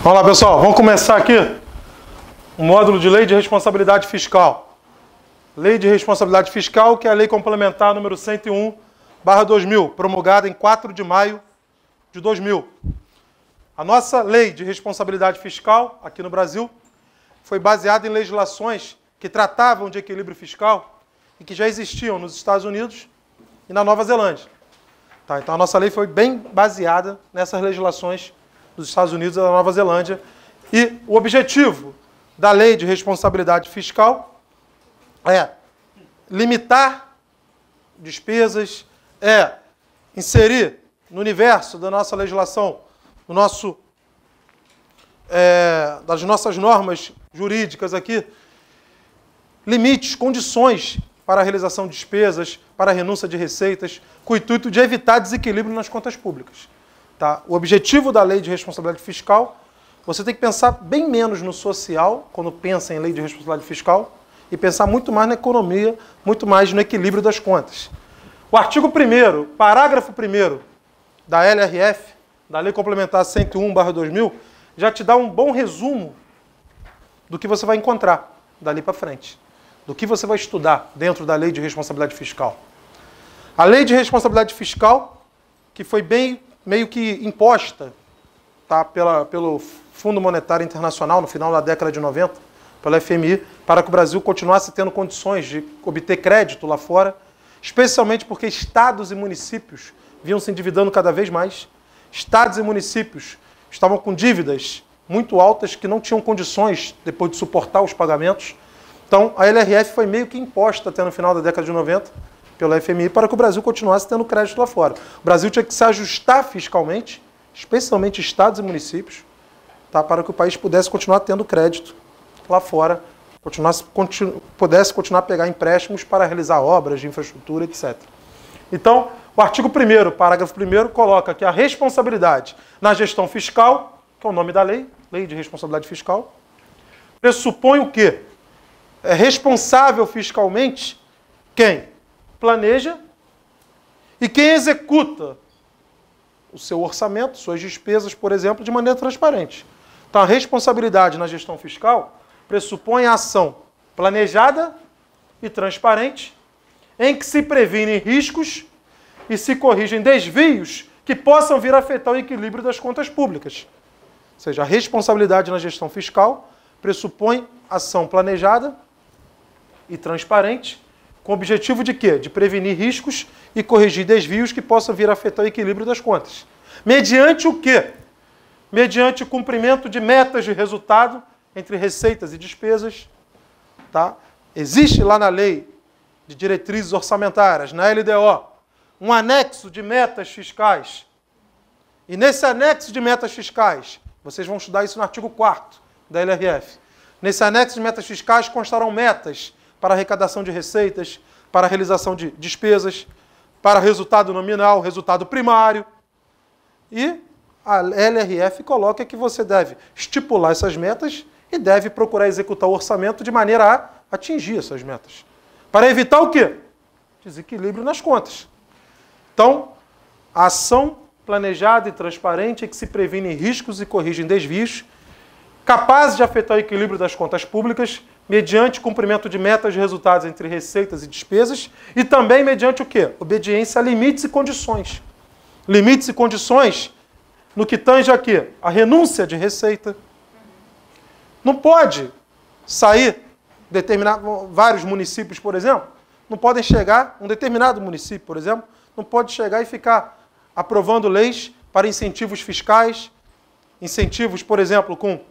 Vamos lá, pessoal. Vamos começar aqui o módulo de Lei de Responsabilidade Fiscal. Lei de Responsabilidade Fiscal, que é a Lei Complementar número 101/2000, promulgada em 4 de maio de 2000. A nossa Lei de Responsabilidade Fiscal, aqui no Brasil, foi baseada em legislações que tratavam de equilíbrio fiscal e que já existiam nos Estados Unidos e na Nova Zelândia. Tá, então a nossa lei foi bem baseada nessas legislações dos Estados Unidos e da Nova Zelândia. E o objetivo da Lei de Responsabilidade Fiscal é limitar despesas, é inserir no universo da nossa legislação, das nossas normas jurídicas aqui, limites, condições para a realização de despesas, para a renúncia de receitas, com o intuito de evitar desequilíbrio nas contas públicas. Tá? O objetivo da Lei de Responsabilidade Fiscal, você tem que pensar bem menos no social, quando pensa em Lei de Responsabilidade Fiscal, e pensar muito mais na economia, muito mais no equilíbrio das contas. O artigo 1º, parágrafo 1º da LRF, da Lei Complementar 101/2000, já te dá um bom resumo do que você vai encontrar dali para frente, do que você vai estudar dentro da Lei de Responsabilidade Fiscal. A Lei de Responsabilidade Fiscal, que foi meio que imposta, tá, pelo Fundo Monetário Internacional no final da década de 90, pela FMI, para que o Brasil continuasse tendo condições de obter crédito lá fora, especialmente porque estados e municípios vinham se endividando cada vez mais. Estados e municípios estavam com dívidas muito altas que não tinham condições depois de suportar os pagamentos. Então, a LRF foi meio que imposta até no final da década de 90 pela FMI para que o Brasil continuasse tendo crédito lá fora. O Brasil tinha que se ajustar fiscalmente, especialmente estados e municípios, tá, para que o país pudesse continuar tendo crédito lá fora, pudesse continuar a pegar empréstimos para realizar obras de infraestrutura, etc. Então, o artigo 1º, parágrafo 1º, coloca que a responsabilidade na gestão fiscal, que é o nome da lei, Lei de Responsabilidade Fiscal, pressupõe o quê? É responsável fiscalmente quem planeja e quem executa o seu orçamento, suas despesas, por exemplo, de maneira transparente. Então, a responsabilidade na gestão fiscal pressupõe a ação planejada e transparente, em que se previnem riscos e se corrigem desvios que possam vir a afetar o equilíbrio das contas públicas. Ou seja, a responsabilidade na gestão fiscal pressupõe ação planejada e transparente, com o objetivo de quê? De prevenir riscos e corrigir desvios que possam vir a afetar o equilíbrio das contas. Mediante o quê? Mediante o cumprimento de metas de resultado entre receitas e despesas. Tá? Existe lá na Lei de Diretrizes Orçamentárias, na LDO, um anexo de metas fiscais. E nesse anexo de metas fiscais, vocês vão estudar isso no artigo 4º da LRF. Nesse anexo de metas fiscais constarão metas para arrecadação de receitas, para a realização de despesas, para resultado nominal, resultado primário. E a LRF coloca que você deve estipular essas metas e deve procurar executar o orçamento de maneira a atingir essas metas. Para evitar o quê? Desequilíbrio nas contas. Então, a ação planejada e transparente é que se previne riscos e corrigem desvios capazes de afetar o equilíbrio das contas públicas mediante cumprimento de metas de resultados entre receitas e despesas e também mediante o quê? Obediência a limites e condições. Limites e condições no que tange a quê? A renúncia de receita. Não pode sair vários municípios, por exemplo, não podem chegar, um determinado município, por exemplo, não pode chegar e ficar aprovando leis para incentivos fiscais, incentivos, por exemplo, com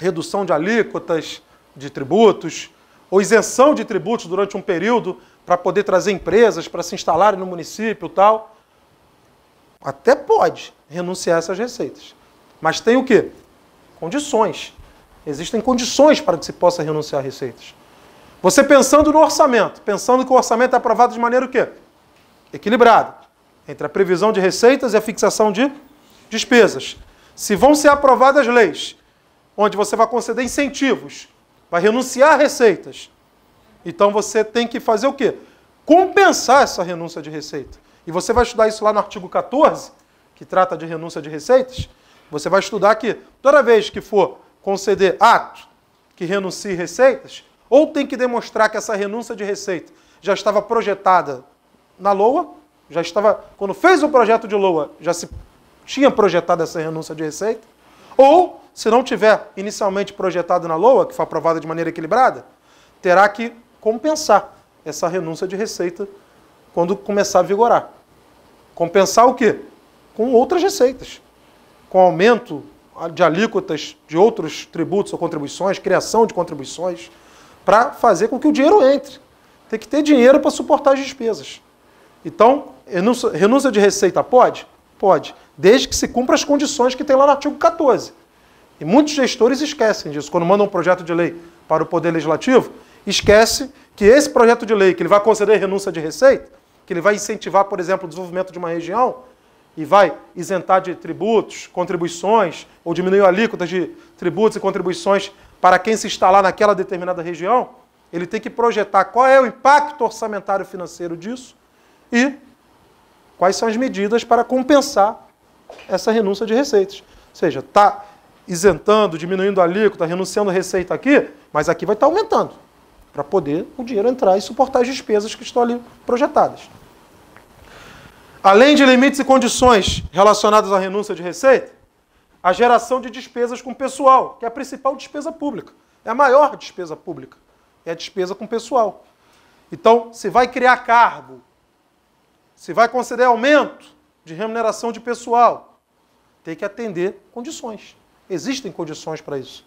redução de alíquotas de tributos, ou isenção de tributos durante um período para poder trazer empresas para se instalarem no município e tal. Até pode renunciar a essas receitas. Mas tem o quê? Condições. Existem condições para que se possa renunciar a receitas. Você pensando no orçamento, pensando que o orçamento é aprovado de maneira o quê? Equilibrada. Entre a previsão de receitas e a fixação de despesas. Se vão ser aprovadas leis onde você vai conceder incentivos, vai renunciar a receitas, então você tem que fazer o quê? Compensar essa renúncia de receita. E você vai estudar isso lá no artigo 14, que trata de renúncia de receitas, Você vai estudar que toda vez que for conceder ato que renuncie receitas, ou tem que demonstrar que essa renúncia de receita já estava projetada na LOA, já estava, quando fez o projeto de LOA, já se tinha projetado essa renúncia de receita, ou, se não tiver inicialmente projetado na LOA, que foi aprovada de maneira equilibrada, terá que compensar essa renúncia de receita quando começar a vigorar. Compensar o quê? Com outras receitas. Com aumento de alíquotas de outros tributos ou contribuições, criação de contribuições, para fazer com que o dinheiro entre. Tem que ter dinheiro para suportar as despesas. Então, renúncia de receita pode? Pode. Desde que se cumpra as condições que tem lá no artigo 14. E muitos gestores esquecem disso. Quando mandam um projeto de lei para o Poder Legislativo, esquece que esse projeto de lei, que ele vai conceder renúncia de receita, que ele vai incentivar, por exemplo, o desenvolvimento de uma região, e vai isentar de tributos, contribuições, ou diminuir alíquotas de tributos e contribuições para quem se instalar naquela determinada região, ele tem que projetar qual é o impacto orçamentário financeiro disso e quais são as medidas para compensar essa renúncia de receitas. Ou seja, está isentando, diminuindo a alíquota, renunciando a receita aqui, mas aqui vai estar aumentando, para poder o dinheiro entrar e suportar as despesas que estão ali projetadas. Além de limites e condições relacionadas à renúncia de receita, a geração de despesas com pessoal, que é a principal despesa pública. É a maior despesa pública. É a despesa com pessoal. Então, se vai criar cargo, se vai conceder aumento de remuneração de pessoal, tem que atender condições. Existem condições para isso.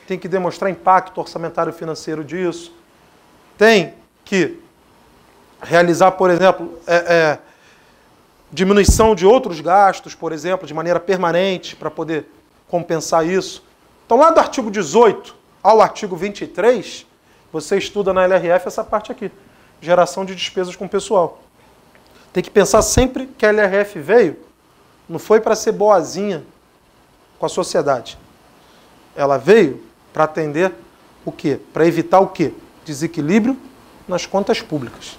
Tem que demonstrar impacto orçamentário financeiro disso. Tem que realizar, por exemplo, diminuição de outros gastos, por exemplo, de maneira permanente, para poder compensar isso. Então, lá do artigo 18 ao artigo 23, você estuda na LRF essa parte aqui, geração de despesas com pessoal. Tem que pensar sempre que a LRF veio, não foi para ser boazinha com a sociedade. Ela veio para atender o quê? Para evitar o quê? Desequilíbrio nas contas públicas.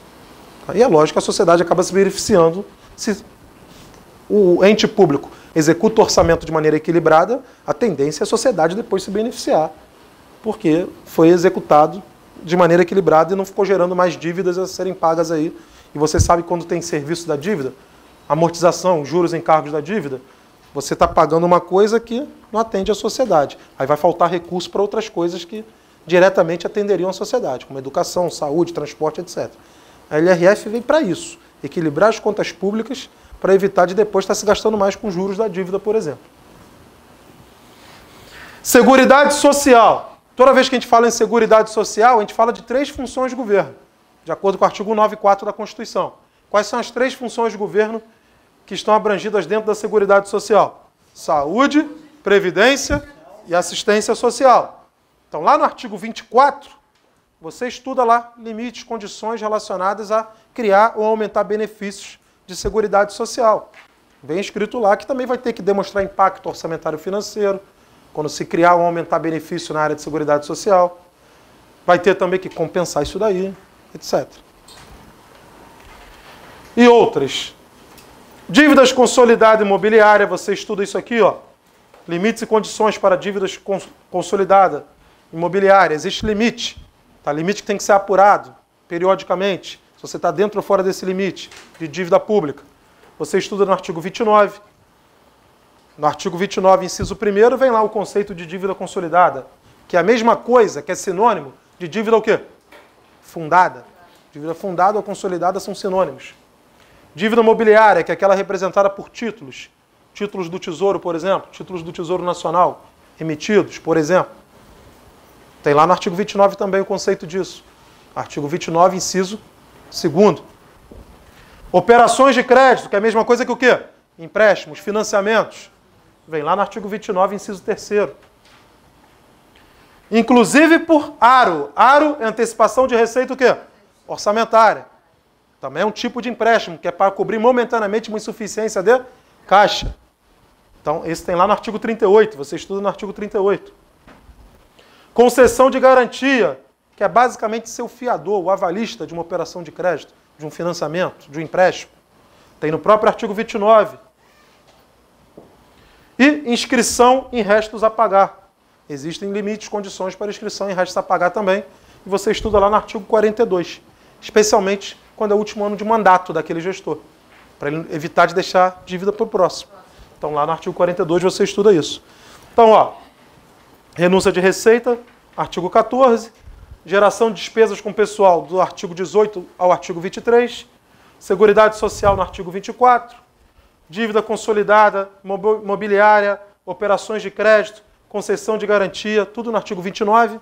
Aí é lógico que a sociedade acaba se beneficiando se o ente público executa o orçamento de maneira equilibrada, a tendência é a sociedade depois se beneficiar, porque foi executado de maneira equilibrada e não ficou gerando mais dívidas a serem pagas aí. E você sabe que quando tem serviço da dívida, amortização, juros em encargos da dívida, você está pagando uma coisa que não atende à sociedade. Aí vai faltar recurso para outras coisas que diretamente atenderiam à sociedade, como educação, saúde, transporte, etc. A LRF vem para isso, equilibrar as contas públicas para evitar de depois estar se gastando mais com juros da dívida, por exemplo. Seguridade social. Toda vez que a gente fala em seguridade social, a gente fala de 3 funções de governo, de acordo com o artigo 194 da Constituição. Quais são as 3 funções de governo que estão abrangidas dentro da Seguridade Social? Saúde, previdência e assistência social. Então, lá no artigo 24, você estuda lá limites, condições relacionadas a criar ou aumentar benefícios de Seguridade Social. Vem escrito lá que também vai ter que demonstrar impacto orçamentário financeiro, quando se criar ou aumentar benefício na área de Seguridade Social. Vai ter também que compensar isso daí, etc. E outras. Dívidas consolidadas imobiliária, você estuda isso aqui, ó. Limites e condições para dívidas consolidadas imobiliária. Existe limite. Tá? Limite que tem que ser apurado periodicamente. Se você está dentro ou fora desse limite de dívida pública. Você estuda no artigo 29. No artigo 29, inciso 1º, vem lá o conceito de dívida consolidada, que é a mesma coisa, que é sinônimo de dívida o quê? Fundada. Dívida fundada ou consolidada são sinônimos. Dívida mobiliária, que é aquela representada por títulos. Títulos do Tesouro, por exemplo. Títulos do Tesouro Nacional emitidos, por exemplo. Tem lá no artigo 29 também o conceito disso. Artigo 29, inciso 2º. Operações de crédito, que é a mesma coisa que o quê? Empréstimos, financiamentos. Vem lá no artigo 29, inciso 3º. Inclusive por aro. Aro é antecipação de receita o quê? Orçamentária. Também é um tipo de empréstimo, que é para cobrir momentaneamente uma insuficiência de caixa. Então, esse tem lá no artigo 38, você estuda no artigo 38. Concessão de garantia, que é basicamente ser o fiador, o avalista de uma operação de crédito, de um financiamento, de um empréstimo. Tem no próprio artigo 29. E inscrição em restos a pagar. Existem limites, condições para inscrição em restos a pagar também. E você estuda lá no artigo 42. Especialmente quando é o último ano de mandato daquele gestor. Para ele evitar de deixar dívida para o próximo. Então lá no artigo 42 você estuda isso. Então, ó, renúncia de receita, artigo 14. Geração de despesas com pessoal do artigo 18 ao artigo 23. Seguridade social no artigo 24. Dívida consolidada, mobiliária, operações de crédito, concessão de garantia, tudo no artigo 29.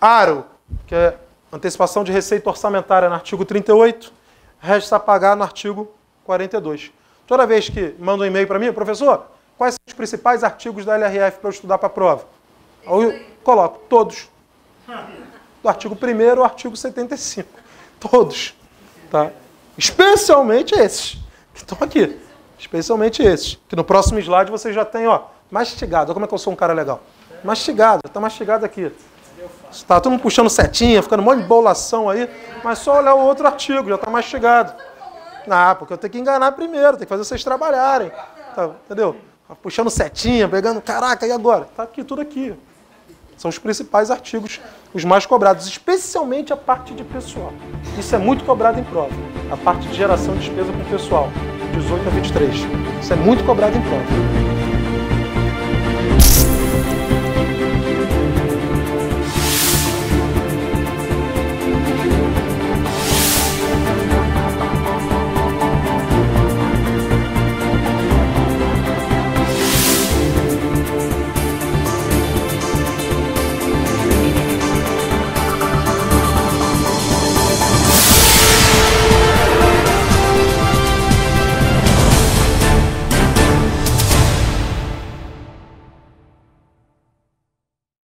Aro, que é antecipação de receita orçamentária no artigo 38. Restos a pagar no artigo 42. Toda vez que manda um e-mail para mim, professor, quais são os principais artigos da LRF para eu estudar para a prova? Eu coloco todos. Do artigo 1º ao artigo 75. Todos. Tá? Especialmente esses que estão aqui. Especialmente esses. Que no próximo slide vocês já têm, ó, mastigado. Olha como é que eu sou um cara legal. Mastigado. Está mastigado aqui. Está todo mundo puxando setinha, ficando um monte de bolação aí. Mas só olhar o outro artigo, já está mastigado. Ah, porque eu tenho que enganar primeiro, tenho que fazer vocês trabalharem. Tá, entendeu? Puxando setinha, pegando, caraca, e agora? Está aqui, tudo aqui. São os principais artigos, os mais cobrados, especialmente a parte de pessoal. Isso é muito cobrado em prova. A parte de geração de despesa com pessoal, 18 a 23. Isso é muito cobrado em prova.